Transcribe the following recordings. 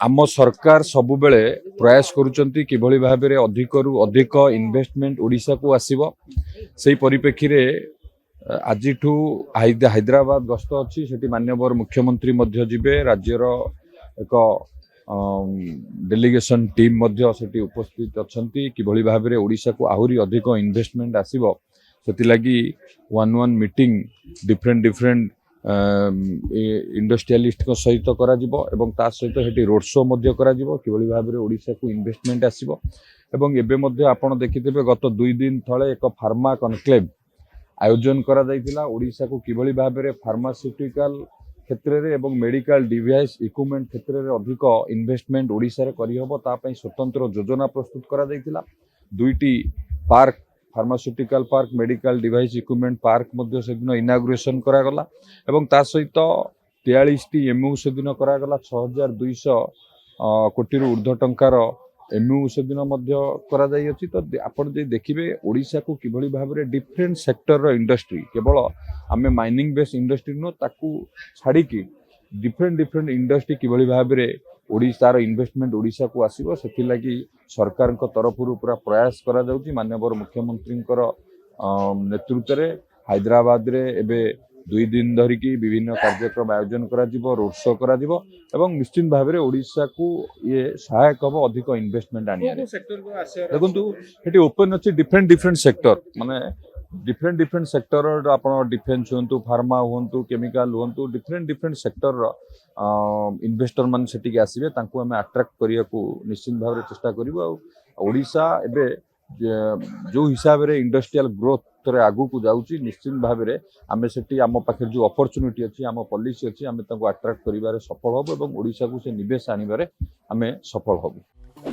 आम सरकार सबुबले प्रयास करुचंती किभली भाबरे अधिकरु अधिक इन्वेस्टमेंट ओडिशा को आसीबो सेही परिप्रेक्षी रे आजिठू हैदराबाद गस्त अच्छी सेठी माननीय मुख्यमंत्री मध्य जिबे राज्यर एक डेलीगेशन टीम मध्य सेठी उपस्थित अछंती किभली भाबरे ओडिशा को आहुरी अधिक इन्वेस्टमेंट आसीबो सेति लागि वन मीटिंग डिफरेंट इंडस्ट्रियलिस्ट को सहित करा जिवो एवं ता सहित हेटी रोड शो मध्य करा जिवो किभली भाबरे ओडिशा को इन्वेस्टमेंट आसीबो एवं एबे मध्य आपण देखिथिबे गत 2 दिन थळे एक फार्मा कनक्लेव आयोजन करा जायतिला ओडिशा को किभली भाबरे फार्मास्यूटिकल क्षेत्र रे एवं मेडिकल डिवाइस इक्विपमेंट क्षेत्र रे अधिक इन्वेस्टमेंट ओडिशा रे करि हबो ता पई स्वतंत्र योजना प्रस्तुत करा जायतिला दुईटी park pharmaceutical park medical device equipment park मध्य से दिन इनाग्रेशन करा गला एवं ता सहित 43 टी एमयू से दिन करा गला 6200 कोटी रु ऊर्ध्व टंकार एमयू से दिन मध्य करा जाई अछि तो आपण जे देखिबे ओडिशा को किभली भाबरे डिफरेंट सेक्टर रो इंडस्ट्री केवल आमे माइनिंग बेस इंडस्ट्री नो ताकू छाड़ी की डिफरेंट इंडस्ट्री किभली भाबरे ओडिशा रो इन्वेस्टमेंट ओडिशा को आसीबो सेति लागि सरकार को तरफ पूरा प्रयास करा जाउची माननीय मुख्यमंत्री नेतृत्व रे हैदराबाद रे एबे 2 दिन धरिकी विभिन्न कार्यक्रम आयोजन करा जिवो रोड शो करा जिवो एवं निश्चित भाव में ओडिशा को ये सहायक हम अधिक इन्वेस्टमेंट आनिया देखु ये ओपन अच्छी डिफरेंट सेक्टर माने डिफरेंट सेक्टर आपण डिफेन्स हुंतु फार्मा हुंतु केमिकल हुंतु डिफरेंट सेक्टर इन्वेस्टर मान सेटिक आसीबे तांको हमें अट्रैक्ट करिया को निश्चित भाव में चेष्टा करिवो ओडिशा एबे जो हिसाब रे इंडस्ट्रियल ग्रोथ रे आगु को जाउची निश्चित भाव में आम से आम पाखे जो अपॉर्चुनिटी अच्छी आम पॉलिसी अच्छी आम अट्रैक्ट करिबारे सफल हबो एवं ओडिशा को से निवेश आनिबारे आम सफल हबो।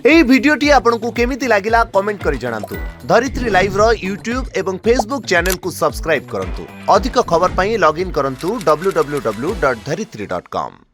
एई वीडियोटी आपनकु केमिति लागिला कमेंट करि जणांतु। धरित्री लाइव रो यूट्यूब एवं फेसबुक चैनल को सब्सक्राइब करंतु। अधिक खबर पई लॉग इन करंतु www.dharitri.com।